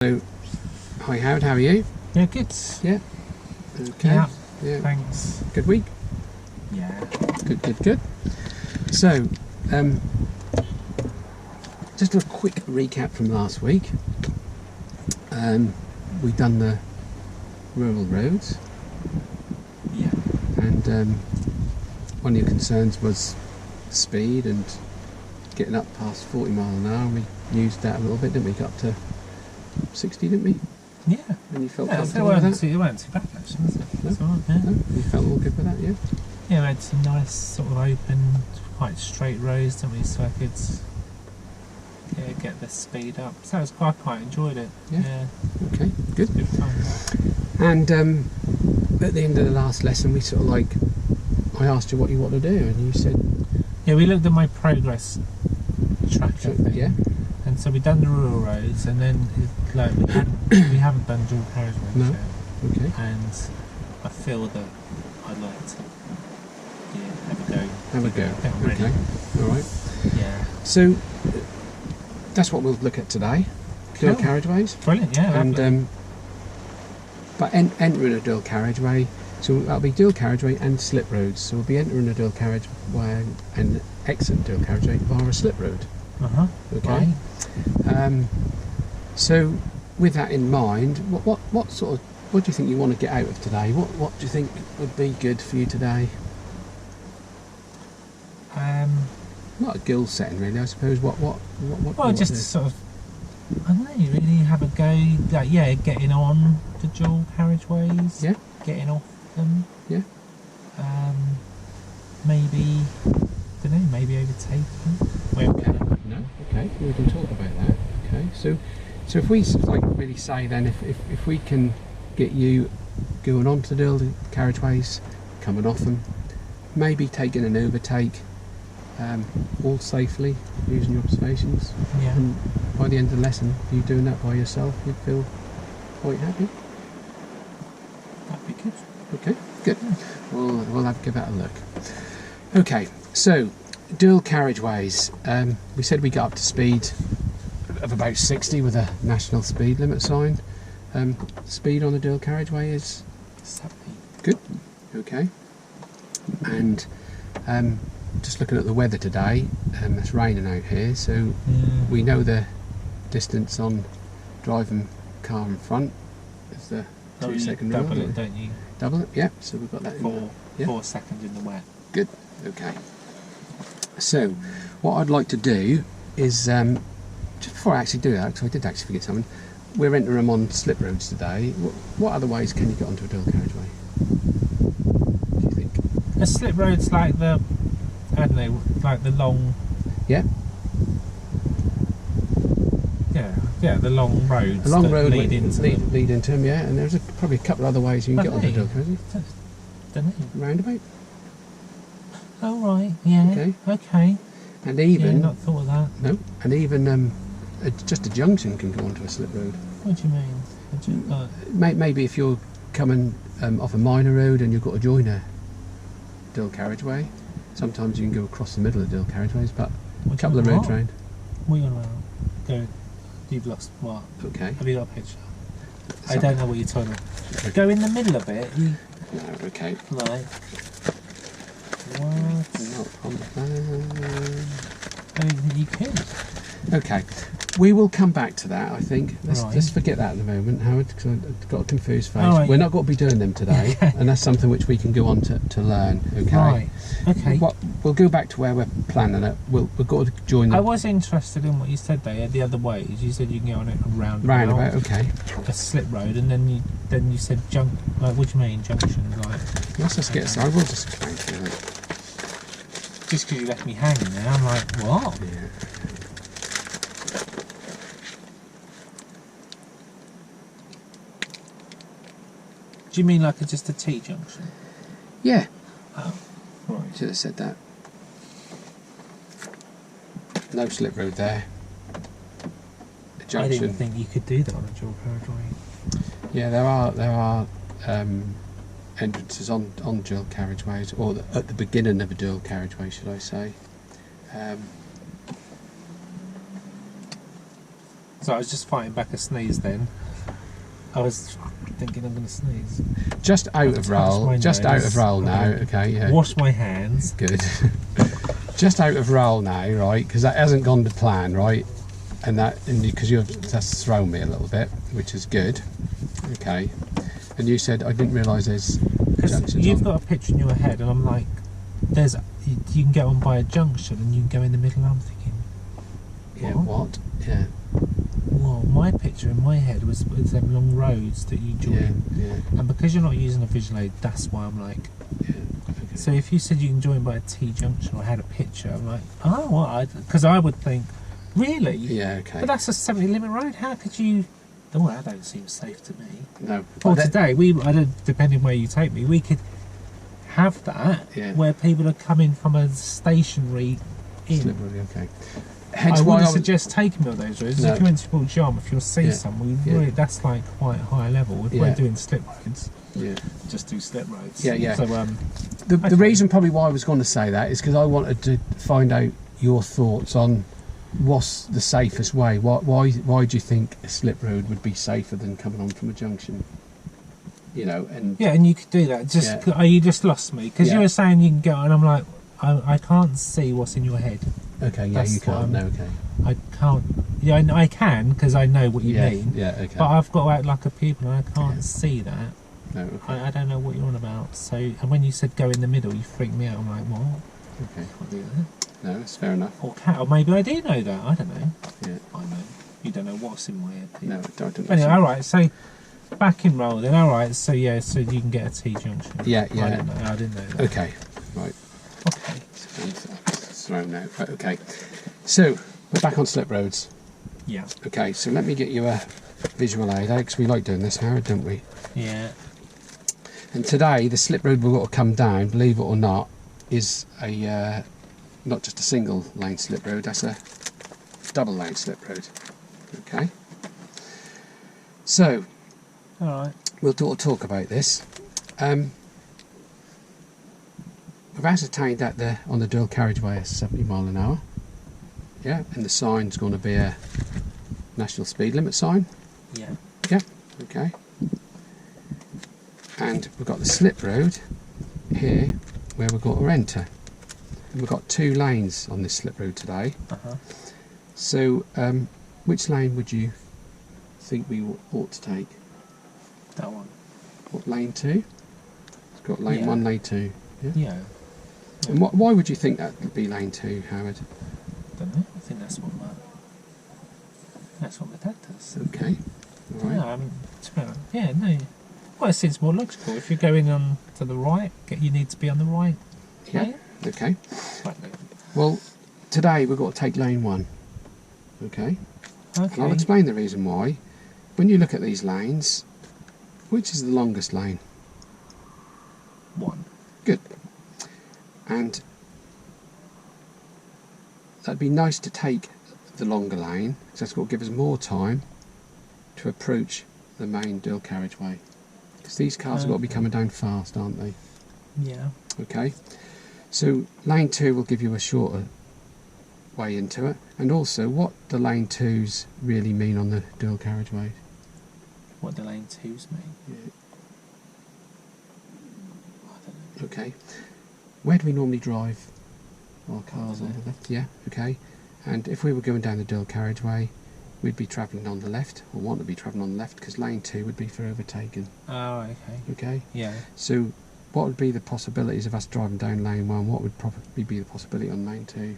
So, hi Howard, how are you? Yeah, good. Yeah. Okay. Yeah. Thanks. Good week? Yeah. Good. So, just a quick recap from last week. We've done the rural roads. Yeah. And one of your concerns was speed and getting up past 40 miles an hour. We used that a little bit, didn't we? Got up to 60, didn't we? Yeah. And you felt it comfortable weren't with that? It weren't too bad actually, was it? No? It's all right, yeah. No? You felt all good with that, yeah? Yeah, we had some nice sort of open, quite straight roads, didn't we? So I could get the speed up. So I quite enjoyed it. Yeah. Okay, good. Good fun. And at the end of the last lesson, we sort of I asked you what you want to do, and you said... Yeah, we looked at my progress tracker thing. Yeah. And so we've done the rural roads, and then we haven't done dual carriageways No. yet. Okay. And I feel that I'd like to have a go. Have a go. Get ready. Okay. All right. Yeah. So that's what we'll look at today. Dual Cool. carriageways. Brilliant. Yeah. Lovely. And but entering a dual carriageway, so that'll be dual carriageway and slip roads. So we'll be entering a dual carriageway and exit dual carriageway via a slip road. Okay. Right. So with that in mind, what do you think you want to get out of today? What do you think would be good for you today? Not a goal setting really, I suppose. What Well, just to sort of, I don't know, really have a go. Like, yeah, getting on the dual carriageways. Yeah. Getting off them. Yeah. Maybe, don't know, maybe overtaking. Well, No. Okay. We can talk about that. Okay. So if we really say then, if we can get you going onto the dual carriageways, coming off them, maybe taking an overtake, all safely using your observations. Yeah. And by the end of the lesson, if you're doing that by yourself, you'd feel quite happy. That'd be good. Okay, good. We'll have to give that a look. Okay, so dual carriageways. We said we got up to speed of about 60 with a national speed limit sign. Speed on the dual carriageway is 70. good. Okay, and just looking at the weather today, it's raining out here, so we know the distance on driving car in front is the 2-second rule. Double it, don't you? Double it, yeah. So we've got that in 4 seconds in the wet. Good. Okay. So what I'd like to do is just before I actually do that, because I did actually forget something. We're entering them on slip roads today. What other ways can you get onto a dual carriageway? What do you think? A slip road's like the, I don't know, like the long. Yeah. Yeah, the long roads. A long road lead into them. lead into them, yeah. And there's probably a couple of other ways you can get onto a dual carriageway. Don't know. Roundabout. Oh right, yeah. Okay. And even not thought of that. no, and even just a junction can go onto a slip road. What do you mean? Maybe if you're coming off a minor road and you've got to join a dual carriageway, sometimes you can go across the middle of dual carriageways, but a couple of roads round. What are you on about? Go. You've lost what? Okay. Have you got a picture? I don't know what you're talking about. Go in the middle of it. No, okay. Right. What? Not on the plan. I don't think you could. Okay. We will come back to that, I think. Let's Right. just forget that at the moment, Howard, because I've got a confused face. Right. We're not going to be doing them today, and that's something which we can go on to learn, okay? Right. Okay. We'll go back to where we're planning it. We'll go to join I the was interested in what you said there, the other ways. You said you can get on it roundabout, okay. a slip road, and then you said like, what do you mean junctions? Like, Let's just get started. We'll just explain to you. just because you left me hanging there, I'm like, what? Yeah. Do you mean like just a T junction? Yeah. Oh, right. Should have said that. No slip road there. A junction. I didn't think you could do that on a dual carriageway. Yeah, there are entrances on dual carriageways, or at the beginning of a dual carriageway, should I say. So I was just fighting back a sneeze then. I was thinking I'm going to sneeze. Just out of roll. Just out of roll now. Okay, yeah. Wash my hands. Good. Just out of roll now, right? Because that hasn't gone to plan, right? And because that's thrown me a little bit, which is good. Okay. And you said I didn't realise there's junctions you've on. got a picture in your head, and I'm like, you can get on by a junction, and you can go in the middle. And I'm thinking, Yeah. What? Yeah. Well, my picture in my head was them long roads that you join, Yeah. and because you're not using a visual aid, that's why I'm like. Yeah. Okay. So if you said you can join by a T junction or had a picture, I'm like, oh, well, because I would think, really? Yeah. Okay. But that's a 70 limit road. How could you? Oh, that don't seem safe to me. No. Well, today I don't, depending where you take me, we could have that where people are coming from a stationary in. Slippery, okay. Hence I why wouldn't suggest taking me on those roads. No. If you went to jump, if you'll see some, really, that's like quite a high level. If we're doing slip roads, just do slip roads. Yeah. So the reason probably why I was going to say that is because I wanted to find out your thoughts on what's the safest way. Why do you think a slip road would be safer than coming on from a junction? You know, and and you could do that. Just you just lost me because you were saying you can go, and I'm like, I can't see what's in your head. Okay, yeah, That's you can't. No, okay. I can't. Yeah, I can because I know what you mean. Yeah, okay. But I've got to act like a pupil, and I can't see that. No, okay. I don't know what you're on about. So, and when you said go in the middle, you freaked me out. I'm like, what? Okay. Can't do that. No, that's fair enough. Or maybe I do know that. I don't know. Yeah. I know. You don't know what's in my head. No, I don't. Anyway, all right. So back in roll then. All right. So so you can get a T junction. Yeah. I didn't know that. Okay. Right. Okay. Thrown out. Right, okay. So we're back on slip roads. Yeah. Okay. So let me get you a visual aid, because we like doing this, Howard, don't we? Yeah. And today the slip road we've got to come down, believe it or not, is a not just a single lane slip road. That's a double lane slip road. Okay. So. All right. We'll talk about this. We've ascertained that on the dual carriageway is 70 mile an hour. Yeah, and the sign's going to be a national speed limit sign. Yeah. Yeah, okay. And we've got the slip road here where we've got to enter. And we've got 2 lanes on this slip road today. So, which lane would you think we ought to take? That one. What, lane 2? It's got lane 1, lane 2. Yeah. And why would you think that would be lane 2, Howard? I don't know. I think that's what my dad does. Okay. All right. Yeah, I mean, no. Well, it seems more logical. If you're going on to the right, you need to be on the right. Yeah. Lane. Okay. Right. Well, today we've got to take lane 1. Okay. Okay. And I'll explain the reason why. When you look at these lanes, which is the longest lane? 1. Good. And that'd be nice to take the longer lane, because that's going to give us more time to approach the main dual carriageway. Because these cars have got to be coming down fast, aren't they? Yeah. Okay. So lane 2 will give you a shorter way into it. And also, what do lane 2s really mean on the dual carriageway? What do lane 2s mean? Yeah. I don't know. Okay. Where do we normally drive our cars on the left? Yeah, okay. And if we were going down the dual carriageway, we'd be travelling on the left, or want to be travelling on the left, because lane 2 would be for overtaking. Oh, okay. Okay? Yeah. So what would be the possibilities of us driving down lane 1? What would probably be the possibility on lane 2?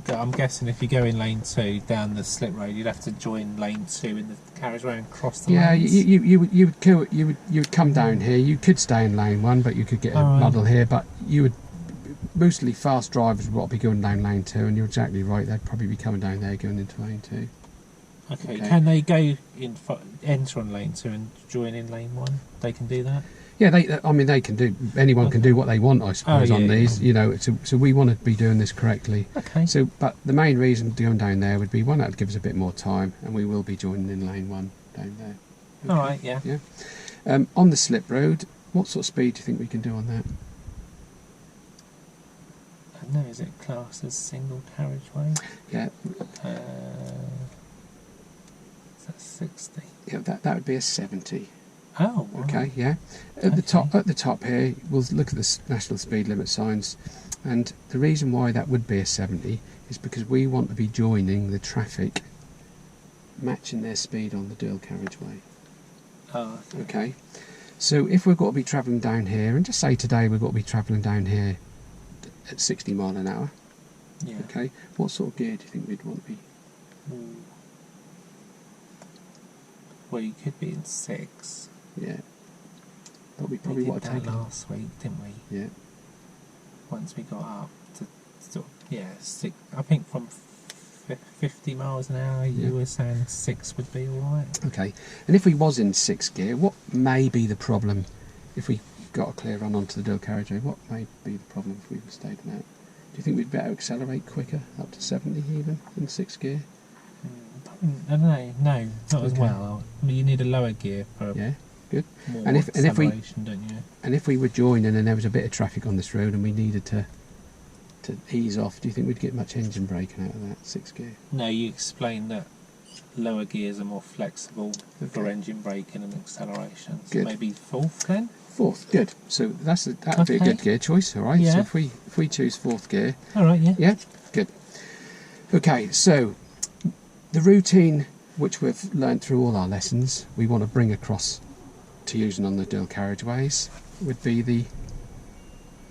I'm guessing if you go in lane 2 down the slip road, you'd have to join lane 2 in the carriageway and cross the lanes. you would come down here. You could stay in lane 1, but you could get a muddle here. But you would mostly fast drivers would be going down lane 2, and you're exactly right. They'd probably be coming down there going into lane 2. Okay. Can they go enter on lane 2 and join in lane 1? They can do that. Yeah, they can do. Anyone can do what they want, I suppose, on these. You know, so we want to be doing this correctly. Okay. So, but the main reason going down there would be one, that would give us a bit more time, and we will be joining in lane 1 down there. Okay. All right. Yeah. Yeah. On the slip road, what sort of speed do you think we can do on that? don't know, is it classed as single carriageway? Yeah. Is that 60? Yeah, that would be a 70. Oh, right. Okay, yeah. At the top here, we'll look at the national speed limit signs, and the reason why that would be a 70 is because we want to be joining the traffic, matching their speed on the dual carriageway. Oh, Okay. So if we've got to be travelling down here, and just say today we've got to be travelling down here at 60 mile an hour. yeah. Okay. What sort of gear do you think we'd want to be? Ooh. Well, you could be in 6. Yeah. But we We probably did want to that take. last week, didn't we? Yeah. Once we got up to sort of, 6. I think from 50 miles an hour, Yeah. you were saying 6 would be all right. Okay. And if we was in 6th gear, what may be the problem if we got a clear run onto the dual carriageway? What may be the problem if we were stayed in that? Do you think we'd better accelerate quicker, up to 70 even, in 6th gear? I don't know. No, not as Okay. well. I mean, you need a lower gear for Yeah. Good. more And if we- acceleration, don't you? And if we were joining and there was a bit of traffic on this road and we needed to ease off, do you think we'd get much engine braking out of that 6th gear? No, you explained that lower gears are more flexible for Okay. engine braking and acceleration. So Good. maybe 4th then? 4th, good. So that'd be a Okay. good gear choice, all right? Yeah. So if we choose 4th gear, All right, yeah. yeah, good. Okay, so the routine which we've learned through all our lessons, we want to bring across to using on the dual carriageways would be the,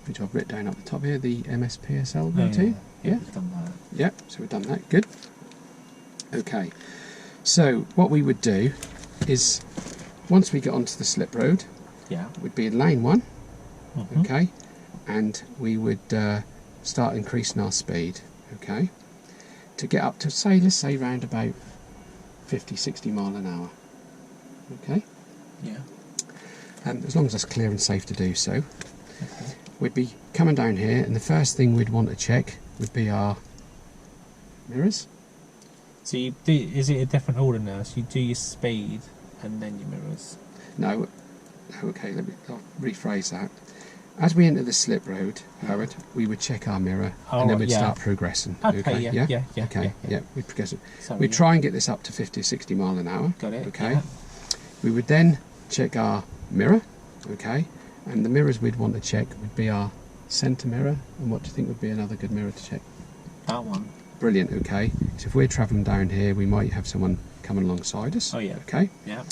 which I've written down up the top here, the MSPSL Oh, routine. yeah. Yeah. We've done that. Yeah, so we've done that, good. Okay, so what we would do is, once we get onto the slip road, Yeah. we'd be in lane 1, Mhm. okay, and we would start increasing our speed, okay, to get up to, say, let's say round about 50, 60 mile an hour, okay, Yeah. as long as that's clear and safe to do so. Okay. We'd be coming down here, and the first thing we'd want to check would be our mirrors. So you do, is it a different order now? So you do your speed and then your mirrors? No, okay, I'll rephrase that. As we enter the slip road, Howard, we would check our mirror, Oh, and then right, we'd yeah. start progressing. Okay, yeah. Okay, yeah, we'd progress it. Sorry, We'd try and get this up to 50, 60 mile an hour. Got it. Okay. Yeah. We would then check our mirror, okay, and the mirrors we'd want to check would be our centre mirror. And what do you think would be another good mirror to check? That one. Brilliant, okay. So if we're travelling down here, we might have someone coming alongside us. Oh, yeah. Okay. Yeah.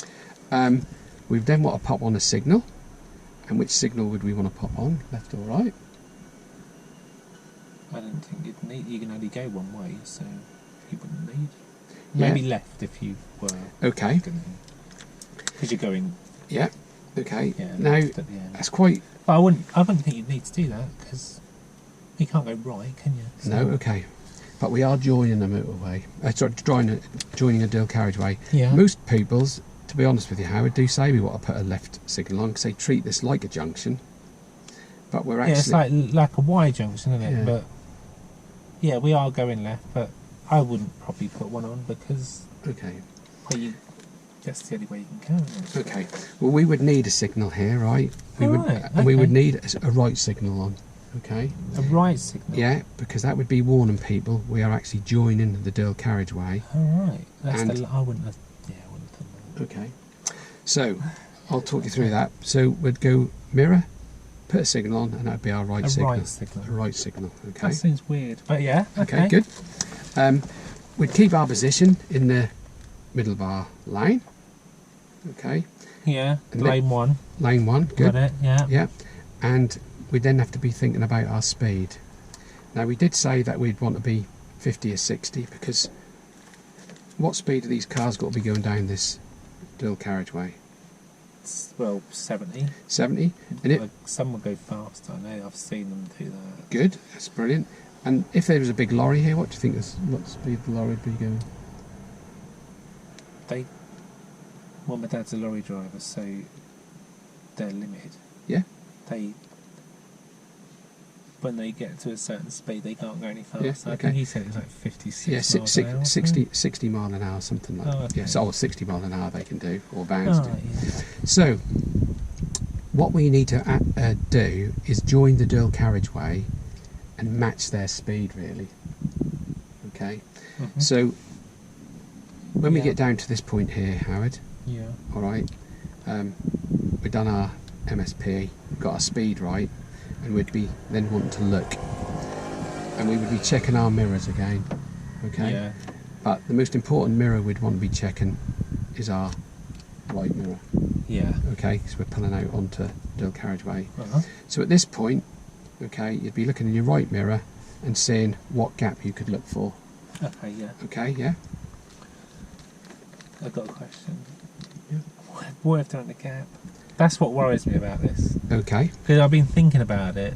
We then want to pop on a signal. And which signal would we want to pop on, left or right? I don't think you'd need. You can only go one way, so you wouldn't need. Yeah. Maybe left if you were. Okay. Because you're going. Yeah. Okay. Yeah. Now left at the end. that's quite. But I wouldn't think you'd need to do that because you can't go right, can you? So- No. Okay. But we are joining a motorway. Sorry, joining a dual carriageway. Yeah. Most pupils, to be honest with you, Howard, do say we want to put a left signal on because they treat this like a junction. But we're Yeah, it's actually. like a Y junction, isn't it? Yeah. But yeah, we are going left, but I wouldn't probably put one on because Okay. that's the only way you can go. Isn't it? Okay. Well, we would need a signal here, right? We would, Right, and we would okay. need a right signal on. Okay. A right signal. Yeah, because that would be warning people we are actually joining the dual carriageway. All right. That's And- I wouldn't have. Yeah, I wouldn't have done Okay. So, I'll talk you through that. So, we'd go mirror, put a signal on, and that'd be our right that. A signal. right signal. A right signal. Okay. That seems weird, but yeah. Okay, good. We'd keep our position in the middle of our lane. Okay. Yeah. And Lane 1. Lane 1. Good. Got it. Yeah. Yeah. And we then have to be thinking about our speed. Now, we did say that we'd want to be 50 or 60 because what speed are these cars got to be going down this dual carriageway? Well, 70. 70? And it, Like, some will go fast. I know. I've seen them do that. good, that's brilliant. And if there was a big lorry here, what do you think what speed the lorry would be going? Well, my dad's a lorry driver, so they're limited. Yeah. When they get to a certain speed, they can't go any faster. Yeah, I okay. think he said it was like 56 Yeah, miles an hour. 60 mile an hour, something like Oh, that. okay. Yeah, so 60 mile an hour they can do, or vans do. Oh, yeah. So, what we need to do is join the dual carriageway and match their speed really. Okay, Mhm. so when we Yeah. get down to this point here, Howard, Yeah. all right, we've done our MSP, got our speed right, and we'd be then wanting to look, and we would be checking our mirrors again. Okay, Yeah. but the most important mirror we'd want to be checking is our right mirror. Yeah. Okay, because we're pulling out onto Dill Carriageway. Uh-huh. So at this point, okay, you'd be looking in your right mirror and seeing what gap you could look for. Okay, yeah. Okay, yeah? I've got a question. Yeah. What if they're in the gap? That's what worries me about this. Okay, Because I've been thinking about it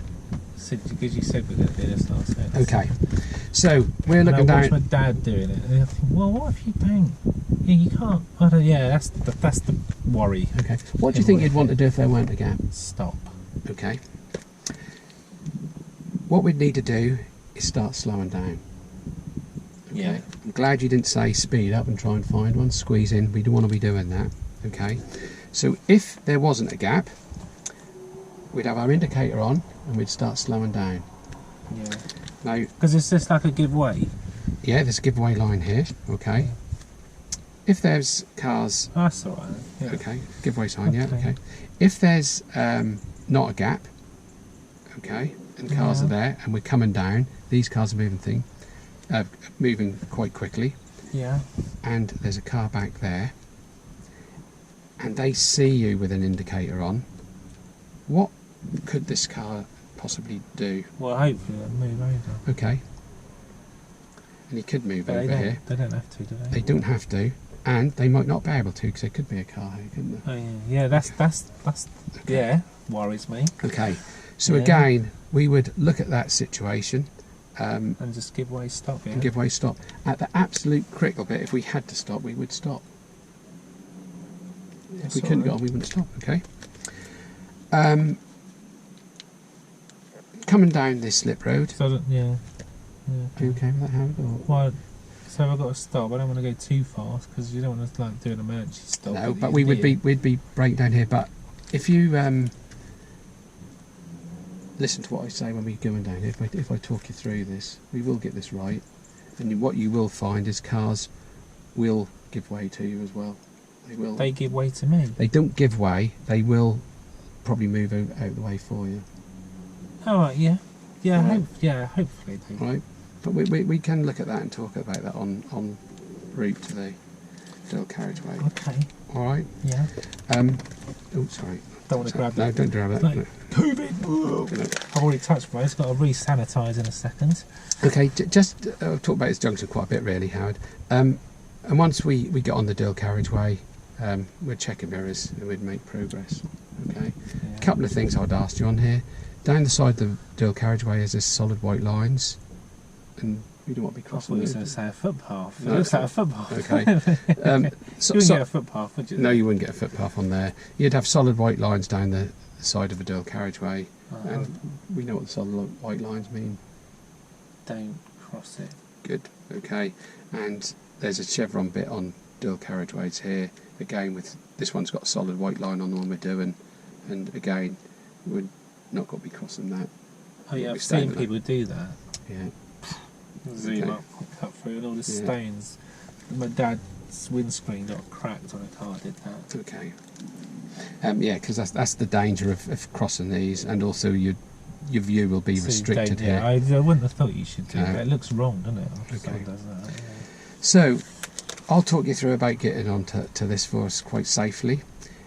because you said we're going to do this last week. okay. So we're And looking I watched my down. dad doing it, and I think, well, what if you don't? Yeah, you can't. I don't, yeah, that's the worry. Okay, what do you think you'd want to do if there weren't a gap? Stop. Okay. What we'd need to do is start slowing down. Okay. Yeah. I'm glad you didn't say speed up and try and find one, squeeze in. We don't want to be doing that. Okay. So if there wasn't a gap, we'd have our indicator on and we'd start slowing down. Yeah. Now, Because it's just like a giveaway. yeah, there's a giveaway line here. Okay. If there's cars, Oh, that's all right. Yeah. okay, giveaway sign, yeah, Okay. okay. If there's not a gap, okay, and cars Yeah. are there and we're coming down, these cars are moving quite quickly, Yeah. and there's a car back there, and they see you with an indicator on, what could this car possibly do? Well, hopefully they'll move over. Okay. And he could move But over here. they don't have to, do they? They don't have to, and they might not be able to because there could be a car here, couldn't there? Oh yeah, yeah. That's Okay. yeah. Worries me. Okay, so Yeah. again, we would look at that situation And just giveaway stop. Yeah. and give way stop. At the absolute critical bit, if we had to stop, we would stop. If That's we couldn't go all on, we wouldn't stop, okay? Coming down this slip road, So yeah. are you okay with that, Howard? Or? Well, so I've got to stop. I don't want to go too fast because you don't want to like do an emergency stop. No, with but the we'd be breaking down here. But if you listen to what I say when we're going down here, if I talk you through this, we will get this right, and what you will find is cars will give way to you as well. They will. They give way to me. They don't give way. They will probably move out the way for you, All right. Yeah. Yeah. Right. Hopefully they do. right? But we can look at that and talk about that on route to the Dill Carriageway. Okay. All right. Yeah. Oh, sorry. Don't want to grab No, that. don't grab that. No. No. COVID. I've already touched mine. It's got to re-sanitise in a second. Okay, just I've talked about this junction quite a bit, really, Howard. And once we get on the Dill Carriageway, we'd check mirrors and we'd make progress. Okay. Yeah. A couple of things I'd ask you on here. Down the side of the Dill Carriageway is this solid white lines, and we don't want to be I thought crossing you were those. going to say a footpath. No, It looks like a footpath. Okay. You wouldn't get a footpath, would you? no, you wouldn't get a footpath on there. You'd have solid white lines down the side of a Dill Carriageway, and we know what the solid white lines mean. Don't cross it. Good. Okay. And there's a chevron bit on Dill Carriageways here. Again, with this one's got a solid white line on the one we're doing, and again, we're not going to be crossing that. Oh yeah, We'll be I've staying seen with people do that. Yeah. Zoom Okay. up, cut through, and all the Yeah. stones. My dad's windscreen got cracked on a car. Did that? Okay. Yeah, because that's the danger of crossing these, and also your view will be So restricted don't- here. yeah, I wouldn't have thought you should do No. that. It looks wrong, doesn't it? If Okay. someone does that, yeah. So, I'll talk you through about getting onto to this for us quite safely.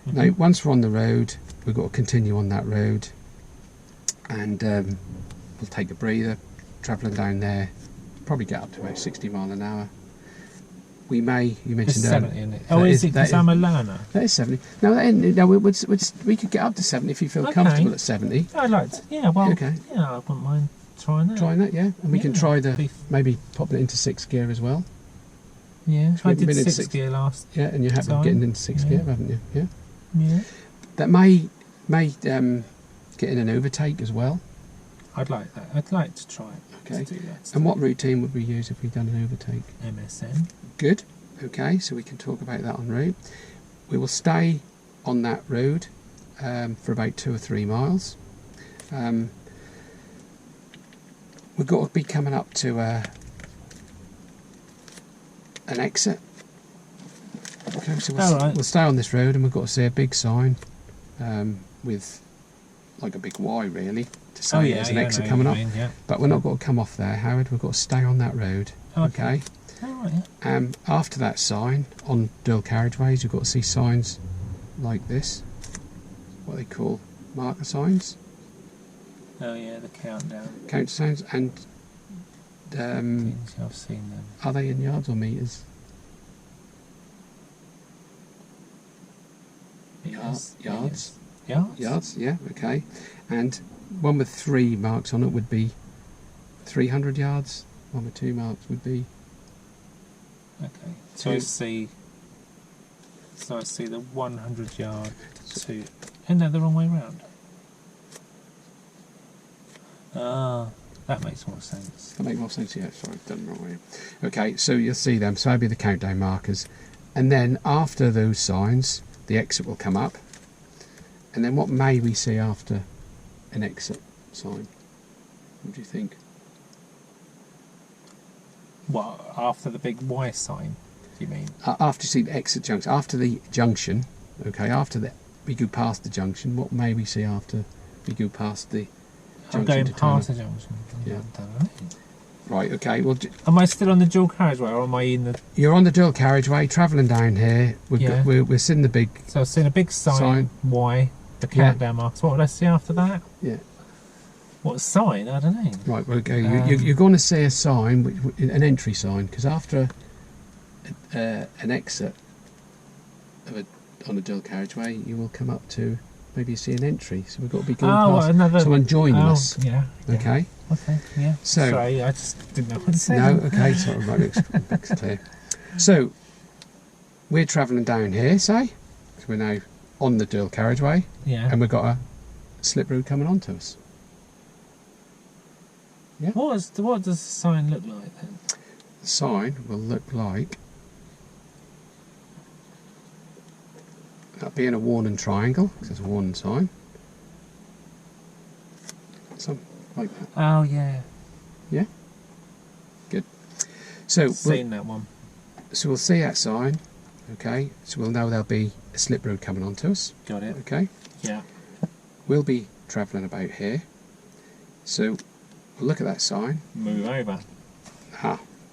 Now, Mhm. once we're on the road, we've got to continue on that road, and we'll take a breather, travelling down there, probably get up to about 60 mile an hour. We may, you It's mentioned 70, isn't it? that Oh, is- is it? that Because is- I'm a learner. that is 70. No, we could get up to 70 if you feel Okay. comfortable at 70. I'd like to. Yeah, well, Okay. yeah, I wouldn't mind trying that. Trying that, yeah, and we can Yeah. try Be- maybe pop it into 6th gear as well. Yeah, I We've did been in 6 six- gear last. Yeah, and you have been Time. getting into 6th Yeah. gear, haven't you? Yeah. Yeah, That may get in an overtake as well. I'd like that. I'd like to try it. Okay. To do that. And what routine would we use if we've done an overtake? MSN. Good. Okay, so we can talk about that en route. We will stay on that road for about 2 or 3 miles. we've got to be coming up to an exit. Okay, so we'll stay on this road, and we've got to see a big sign with like a big Y really to say there's an exit coming up. But we're not got to come off there, Howard. We've got to stay on that road. Okay. After that sign on dual carriageways, you've got to see signs like this. What they call marker signs. Oh yeah, the countdown. Count signs, and I've seen them. Are they in yards or meters? Yards. Yards, yeah, okay. And one with 3 marks on it would be 300 yards. One with 2 marks would be. Okay. So I see the 100 yard to. Isn't that the wrong way round? Ah, that makes more sense. That makes more sense, yeah. Sorry, I've done it the wrong way. Okay, so you'll see them. So that'll be the countdown markers. And then after those signs, the exit will come up. And then what may we see after an exit sign? What do you think? What, after the big Y sign, do you mean? After you see the exit junction, after the junction, okay, we go past the junction, what may we see after we go past the junction? I'm going past the junction. Yeah. Right, okay. Well, am I still on the dual carriageway, or am I in the... You're on the dual carriageway, travelling down here. We're seeing the big... So I've seen a big sign. Y, the countdown marks. What would I see after that? Yeah. What sign? I don't know. Right, well, okay. You're going to see a sign, an entry sign, because after an exit on a dual carriageway, you will come up to maybe see an entry. So we've got to be going past someone joining us. Yeah. Okay. Okay. Yeah. So, sorry, I just didn't know what to say. No. Okay. Sorry, right. It's clear. So we're travelling down here, say. So we're now on the dual carriageway. Yeah. And we've got a slip road coming onto us. Yeah. What does the sign look like then? The sign will look like that being a warning triangle, because there's a warning sign. Something like that. Oh yeah. Yeah. Good. So seen that one. So we'll see that sign. Okay. So we'll know there'll be a slip road coming onto us. Got it. Okay. Yeah. We'll be travelling about here. So we'll look at that sign. Move over.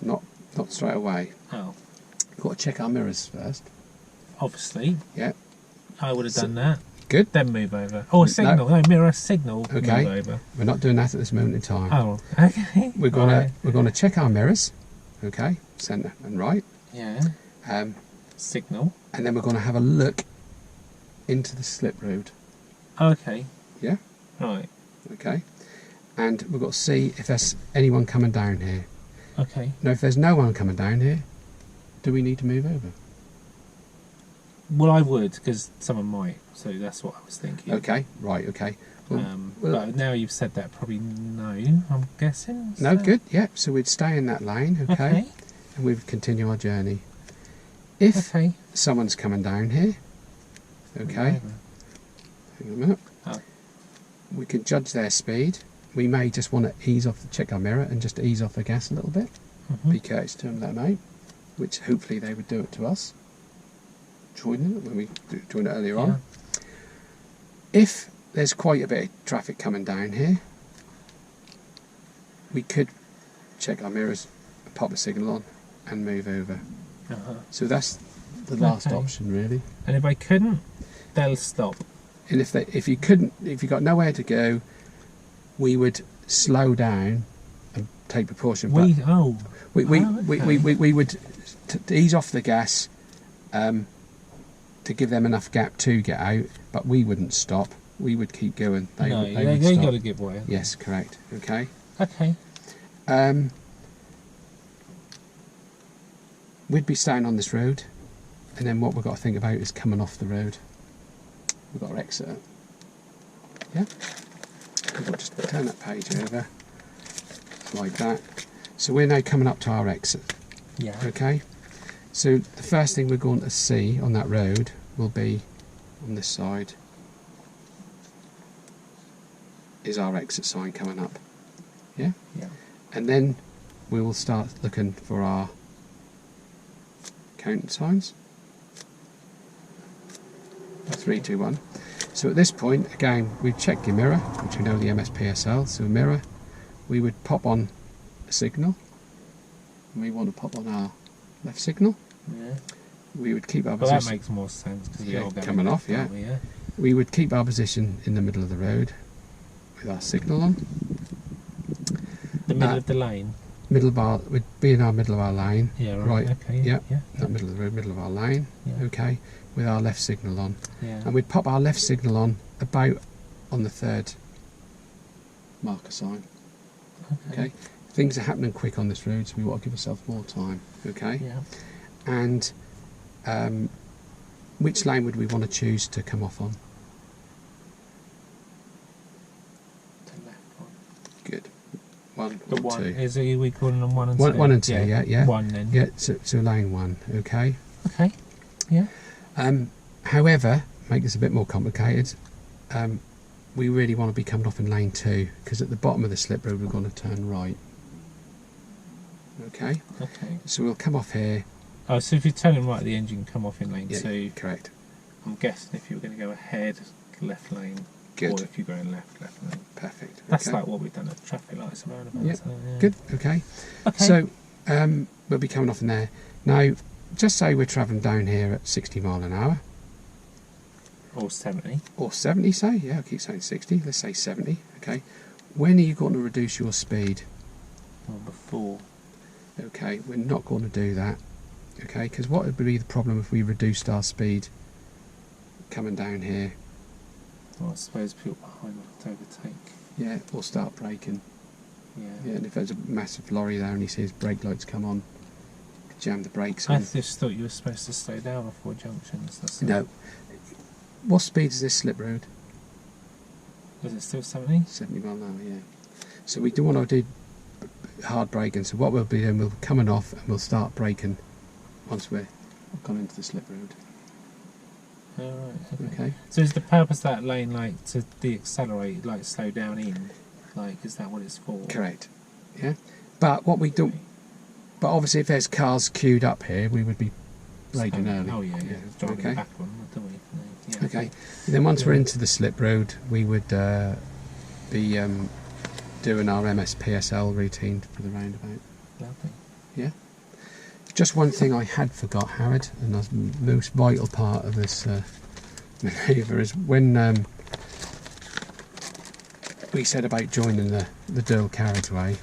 Not straight away. Oh. We've got to check our mirrors first. Obviously. Yeah. I would have done that. Good. Then move over. Oh, a signal. No, mirror signal. Okay. Move over. We're not doing that at this moment in time. Oh, okay. We're gonna check our mirrors. Okay. Centre and right. Yeah. Signal. And then we're going to have a look into the slip road. Okay. Yeah. Right. Okay. And we've got to see if there's anyone coming down here. Okay. Now, if there's no one coming down here, do we need to move over? Well, I would, because someone might. So that's what I was thinking. Okay. Right. Okay. But now you've said that, probably no, I'm guessing. So. No, good. Yeah. So we'd stay in that lane. Okay. And we'd continue our journey. If someone's coming down here, okay. Hang on a minute. We can judge their speed. We may just want to check our mirror and just ease off the gas a little bit. Be courteous to them, mate. Which hopefully they would do it to us. Joining it when we joined it earlier on. If there's quite a bit of traffic coming down here, we could check our mirrors, pop a signal on, and move over. So that's the last option, really. And if I couldn't, they'll stop. And if you got nowhere to go, we would slow down and take precaution. We would to ease off the gas, to give them enough gap to get out, but we wouldn't stop. We would keep going. They got to give way. Yes, correct. Okay. Okay. We'd be staying on this road, and then what we've got to think about is coming off the road. We've got to exit it. Yeah? We've got to just turn that page over, like that. So we're now coming up to our exit. Yeah. Okay? So the first thing we're going to see on that road will be on this side is our exit sign coming up. Yeah? Yeah. and then we will start looking for our counting signs. 3, 2, 1. So at this point, again, we check your mirror, which we know the MSPSL. So mirror, we would pop on a signal. And we want to pop on our left signal. Yeah. We would keep our Well, position. that makes more sense because we are coming off. Yeah. We would keep our position in the middle of the road with our signal on. The middle of the lane. Middle bar would be in our middle of our lane. Yeah. Right. Okay. Yeah. Not middle of the road, middle of our lane. Yeah. Okay. With our left signal on. Yeah. And we'd pop our left signal on about on the 3rd marker sign. Okay. Things are happening quick on this road, so we want to give ourselves more time. Okay. Yeah. And which lane would we want to choose to come off on? The left one. Good. 1 The or 2. Is it, we calling them 1 and 2? 1 and 2. Yeah. 1 then. Yeah. So lane 1. Okay. Okay. Yeah. However, make this a bit more complicated. We really want to be coming off in lane 2 because at the bottom of the slip road we're going to turn right. Okay. Okay. So we'll come off here. Oh, so if you're turning right, the engine can come off in lane 2. Correct. I'm guessing if you were going to go ahead, left lane. Good. Or if you're going left lane. Perfect. That's okay. like what we've done at traffic lights around about. Yeah. So, yeah. Good. Okay. Okay. So we'll be coming off in there. Now, just say we're travelling down here at 60 mile an hour. Or 70. Or 70, say. Yeah, I'll keep saying 60. Let's say 70. Okay. When are you going to reduce your speed? Or before. Okay, we're not going to do that. Okay, because what would be the problem if we reduced our speed coming down here? Well, I suppose people behind will overtake. Yeah, or start braking. Yeah. Yeah, and if there's a massive lorry there and he sees brake lights come on, jam the brakes in. I just thought you were supposed to slow down before junctions. That's No. What speed is this slip road? Is it still 70? 70 mile an hour, yeah. So we do want to do hard braking. So what we'll be doing, we'll be coming off and we'll start braking once we're gone into the slip road. Oh, right. Okay. So is the purpose of that lane like to de-accelerate, like slow down in? Like, is that what it's for? Correct. Yeah. But what we do, but obviously if there's cars queued up here, we would be braking early. Oh yeah. Driving Okay. the back one, don't we? Yeah. Okay. And then once we're into the slip road, we would be doing our MSPSL routine for the roundabout. Lovely. Yeah. Just one thing I had forgot, Howard, and that's the most vital part of this manoeuvre is when we said about joining the dual carriageway.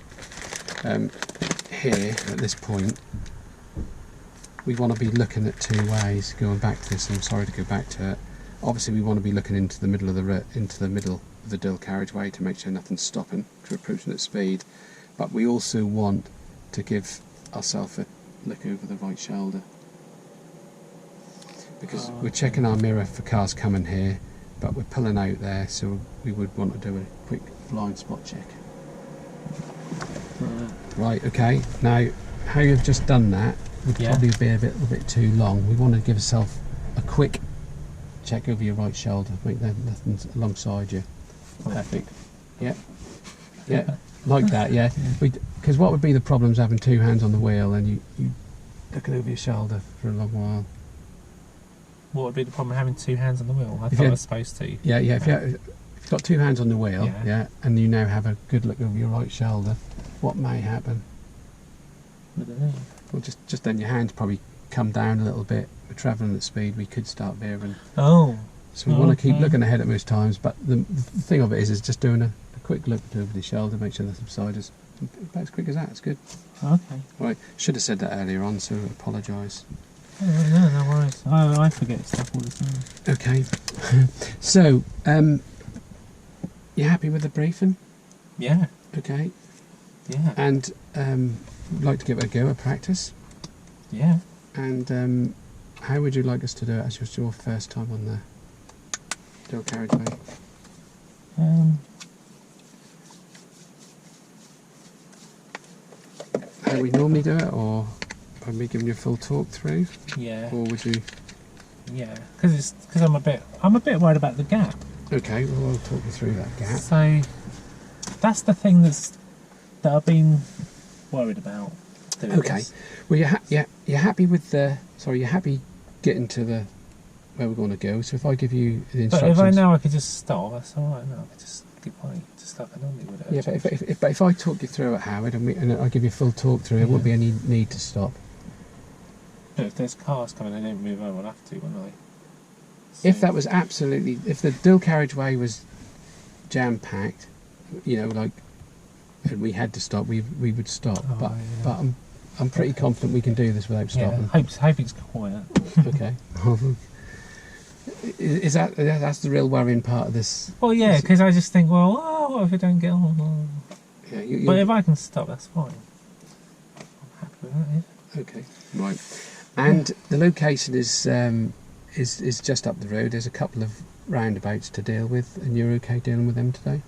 Here at this point, we want to be looking at 2 ways. Going back to this, I'm sorry to go back to it. Obviously, we want to be looking into the middle of the dual carriageway to make sure nothing's stopping, because we're approaching at speed. But we also want to give ourselves a look over the right shoulder, because we're checking our mirror for cars coming here, but we're pulling out there, so we would want to do a quick blind spot check. Right, okay. Now, how you've just done that would probably be a bit too long. We want to give ourselves a quick check over your right shoulder, make that nothing's alongside you. Perfect. Yeah. Yeah. Like that, yeah. Because what would be the problems having 2 hands on the wheel and you looking over your shoulder for a long while? What would be the problem having 2 hands on the wheel? I thought I was supposed to. Yeah. If you've got 2 hands on the wheel, and you now have a good look over your right shoulder, what may happen? I don't know. Well, just then your hands probably come down a little bit. We're travelling at speed, we could start veering. Oh. So we want to keep looking ahead at most times, but the thing of it is just doing a quick look over the shoulder, make sure nothing beside us. About as quick as that, it's good. Okay. Right, should have said that earlier on, so I apologise. No worries. I forget stuff all the time. Okay. So, you happy with the briefing? Yeah. Okay. Yeah. And would like to give it a go at practice? Yeah. And how would you like us to do it as it's your first time on the dual carriageway? How we normally do it, or are we giving you a full talk through? Yeah. Or would you? Yeah, because I'm a bit worried about the gap. Okay, well I'll talk you through that gap. So that's the thing that's that I've been worried about doing Okay. this. Well, you're happy with the... Sorry, you're happy getting to the where we're going to go. So if I give you the But instructions... if I know I could just stop, that's alright. No, I could just keep waiting, just like I normally would. Yeah, but if I talk you through it, Howard, and I give you a full talk through, there won't be any need to stop. But if there's cars coming, they don't move over. I'll have to, won't I? So, If that was absolutely... If the dual carriageway was jam-packed, you know, like... And we had to stop, we would stop. Oh, But I'm pretty confident we can do this without stopping. Hope it's quiet. Okay. Is that's the real worrying part of this? Well, yeah, because I just think, well, what if I don't get on? Yeah, But if I can stop, that's fine. I'm happy with that. Yeah. Okay. Right. And the location is just up the road. There's a couple of roundabouts to deal with, and you're okay dealing with them today?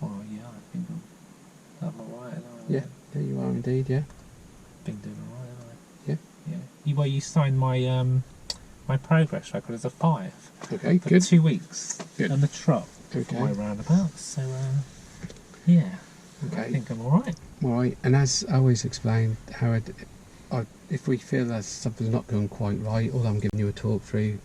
Well, yeah, I think I'm alright. Yeah. Yeah, you are indeed. Yeah. Been doing alright, haven't I? Yeah. Yeah. Well, you signed my my progress record as a 5 Okay. for Good. 2 weeks Good. on the trot Okay. for my roundabouts. So yeah, Okay. I think I'm alright. All right. And as I always explained, Howard, if we feel that something's not going quite right, or I'm giving you a talk through,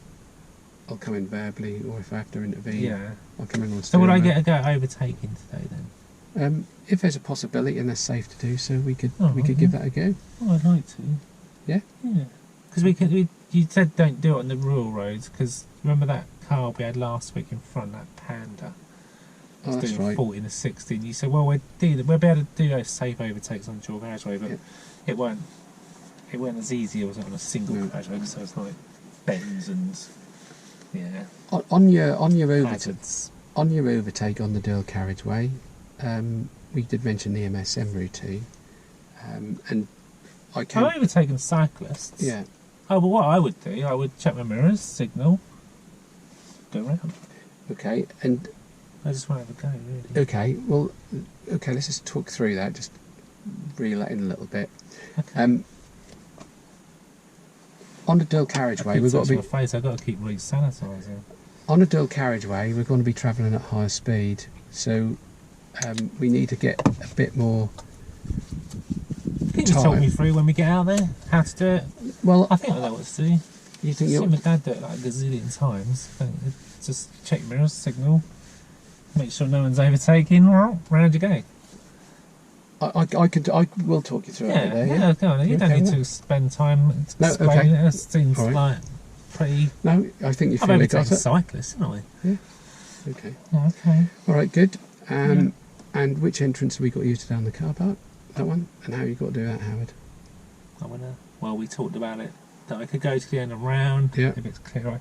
I'll come in verbally, or if I have to intervene, Yeah. I'll come in on. So would I steering get a go overtaking today then? if there's a possibility and that's safe to do so, we could Oh, give that a go. Well, I'd like to. Yeah? Yeah. Because you said don't do it on the rural roads, because remember that car we had last week in front, that Panda? Oh, was that's doing right. 40 and a 60, and you said, well, we'll be able to do those safe overtakes on dual carriageway, but Yeah. it weren't as easy as on a single carriageway, because there was like bends and On your hazards. on your overtake on the dual carriageway, we did mention the MSM routine, and I can. I've overtaken cyclists. Yeah. Oh, but what I would do, I would check my mirrors, signal, go around. Okay. And I just want to have a go, really. okay. Well. Okay. Let's just talk through that. Just reel that in a little bit. Okay. On the dual carriageway, we've got to be. My face. I've got to keep re-sanitising. On a dual carriageway, we're going to be travelling at higher speed, so we need to get a bit more. Can you talk me through when we get out there how to do it? Well, I think I know what to do. You think I've you? seen my dad do it like a gazillion times. Just check mirrors, signal, make sure no one's overtaking. Round you go. I will talk you through it there. Yeah, go on. You don't need to spend time explaining it. It seems like pretty. No, I think you've I've really overtaken got it. cyclists, haven't I? Yeah. Okay. Okay. All right. Good. And which entrance have we got you to down the car park? That one. And how you got to do that, Howard? Well, we talked about it. That I could go to the end and round. Yeah. If it's clear, I'm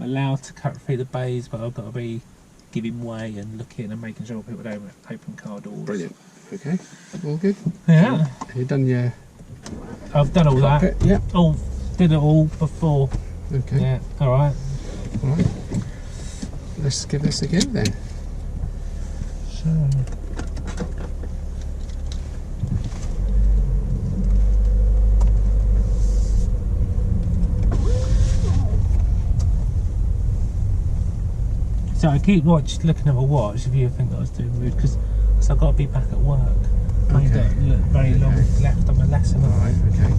allowed to cut through the bays, but I've got to be giving way and looking and making sure people don't open car doors. Brilliant. Okay. All good. Yeah. And you've done your. I've done all that. cockpit? Yeah. Oh, did it all before. Okay. Yeah. All right. All right. Let's give this a go then. So. So I keep looking at my watch if you think I was doing rude, because I've got to be back at work. Okay. I've got very long left on my lesson. All right. Okay.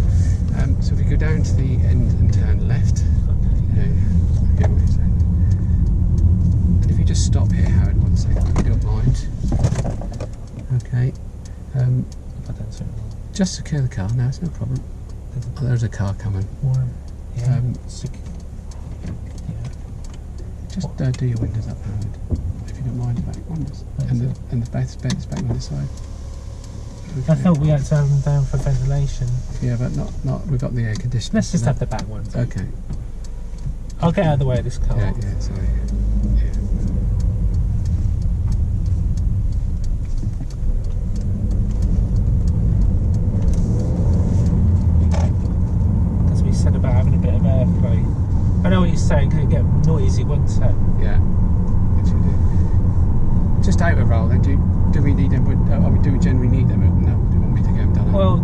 So if we go down to the end and turn left. Okay. Okay. Wait a second. And if you just stop here, Howard, 1 second, if you don't mind. Okay. If I don't say it wrong. Just secure the car. No, it's no problem. Oh, there's a car coming. Yeah. Just do your windows up, Howard, if you don't mind. The back ones and the back on this side. Okay. I thought we had to have them down for ventilation. Yeah, but not. We've got the air conditioning. Let's just have the back ones. Okay. I'll get out of the way of this car. Yeah. Sorry. Yeah. Because we said about having a bit of airflow. I know what you're saying, because it get noisy, wouldn't it? Yeah. Just out of roll then. Do we need them? Do we generally need them open up, or do you want me to get them done? Well,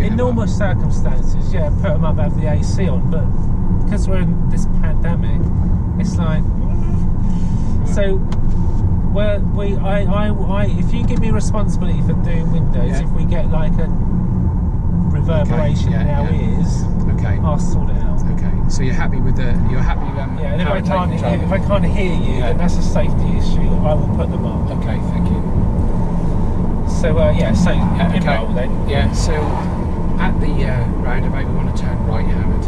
in normal circumstances, yeah, put them up, have the AC on, but because we're in this pandemic, it's like. So, Well, if you give me responsibility for doing windows, Yeah. if we get like a reverberation in our ears, Okay. I'll sort it out. Okay. So you're happy with the? You're happy? Yeah, and if I how it takes control? can't hear you, then that's a safety issue. I will put them on. Okay. Thank you. So yeah, so Okay. involve then. Yeah. So at the roundabout, we want to turn right, Howard.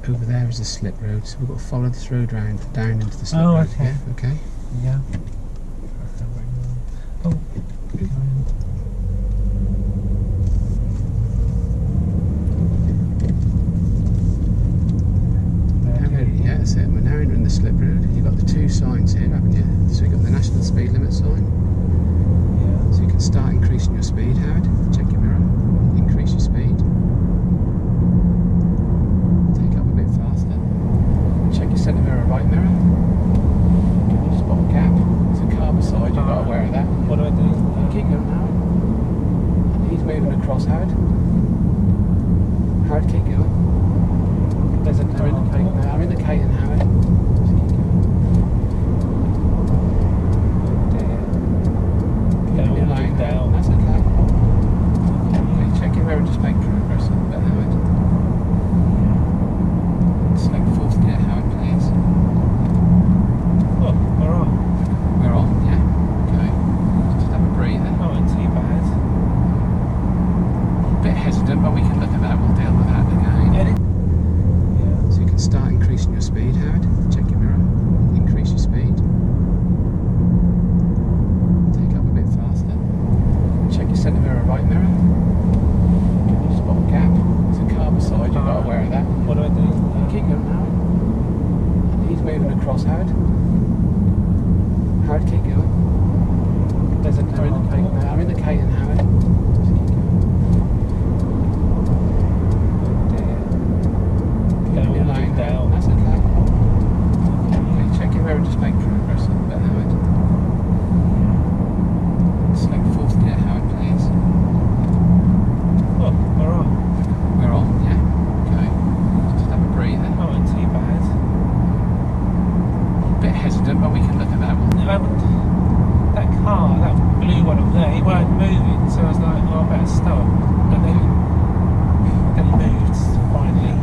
Over there is a slip road, so we've got to follow this road round down into the slip road. Okay. Yeah, okay. Yeah. Oh, good. Yeah, that's it. We're now entering the slip road. You've got the two signs here, haven't you? So you've got the national speed limit sign. Yeah. So you can start increasing your speed, Howard. Check your mirror. Increase your speed. Check your centre mirror, right mirror. Can you spot a gap? There's a car beside you, not aware of that. What do I do? Keep going, Howard. He's moving across, Howard. Howard, keep going. There's a car. I'm indicating, Howard. Just keep going. Down, down. That's okay. Okay, check your mirror and just make progress a little bit, Howard. Select fourth gear, Howard, please. Oh, we're on. We're on, yeah. Okay. Just have a breather. Oh, ain't too bad. A bit hesitant, but we can look at that. We'll deal with that again. Yeah. So you can start increasing your speed, Howard. Check your mirror. Increase your speed. Take up a bit faster. Check your centre mirror, right mirror. Can you spot a gap? There's a car beside you, not aware of that. What do I do? Keep going, Howard. He's moving across, Howard. Howard, keep going. There's a car. I'm indicating, Howard. Just keep going. Down, down. That's okay. Okay, check your mirror and just make progress a little bit, Howard. Select fourth gear, Howard, please. Oh, we're on. We're on, yeah. Okay. Just have a breather. Oh, ain't too bad. A bit hesitant, but we can look at that one. That car, that blue one up there, he weren't moving, so I was like, oh, I better stop. And then he moved, finally.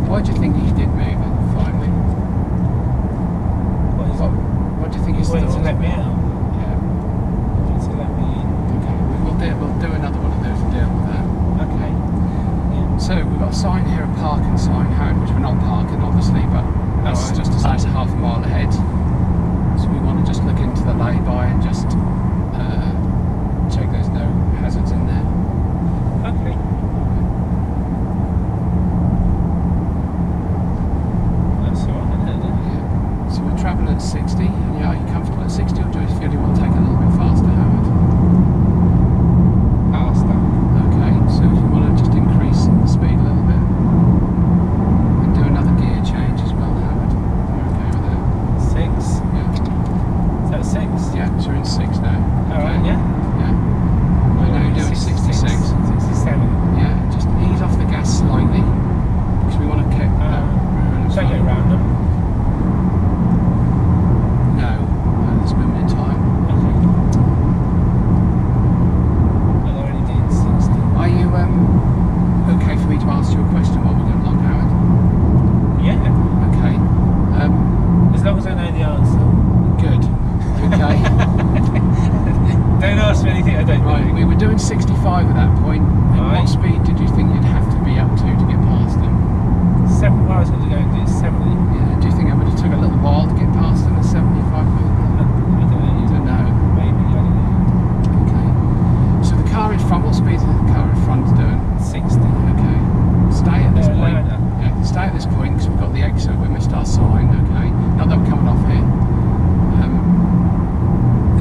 Why do you think he did move it, finally? What do you think He he's wanted to let me out. Yeah. He wanted to let me in. Okay, we'll do another one of those and deal with that. Okay. Yeah. So we've got a sign here, a parking sign, Howard, which we're not parking obviously, but that's just a size half a mile ahead. So we want to just look into the lay-by and just check there's no hazards in there. Okay. That's alright, isn't it? Yeah. So we're travelling at 60. Yeah, are you comfortable at 60 or do you feel you want to take a little bit faster, Howard? Faster. Okay, so if you want to just increase the speed a little bit and do another gear change as well, Howard. You're okay with that? 6. Yeah. Is that 6? Yeah, so we're in 6 now. Alright, Okay. yeah. don't go round them. No, this moment in time. Okay. Oh, they're only doing 60. Are you okay for me to answer your question while we're going along, Howard? Yeah. Okay. As long as I know the answer. Good. Okay. Don't ask me anything I don't know. Right, we were doing 65 at that point. Right. What speed did you think you'd have to be up to get past them? Well, I was going to go and do 70. Yeah. Do you think it would have took a little while to get past them at 75 mile? I don't know. You don't know. Maybe, I don't know. Okay. So the car in front, what speed is the car in front doing? 60. Okay. Stay at this point. Louder. Yeah, stay at this point because we've got the exit. We missed our sign. Okay. Not that we're coming off here.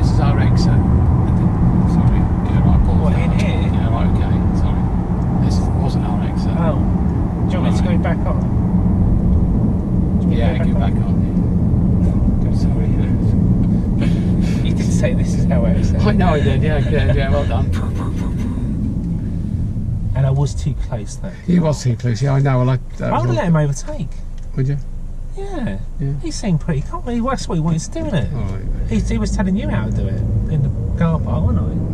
This is our exit. Sorry. Yeah, right. What, in here? Yeah, right. Okay. Sorry. This wasn't our exit. Oh. Do you want me to go back on? Yeah, go back on. Sorry. You did say this is how I said. I know I did. Yeah. Well done. And I was too close though. He was too close. Yeah, I know. Well, I would have let him overtake. Would you? Yeah. Yeah. He seemed pretty confident. That's what he wanted to do, isn't it? All right. He was telling you how to do it in the car park, wasn't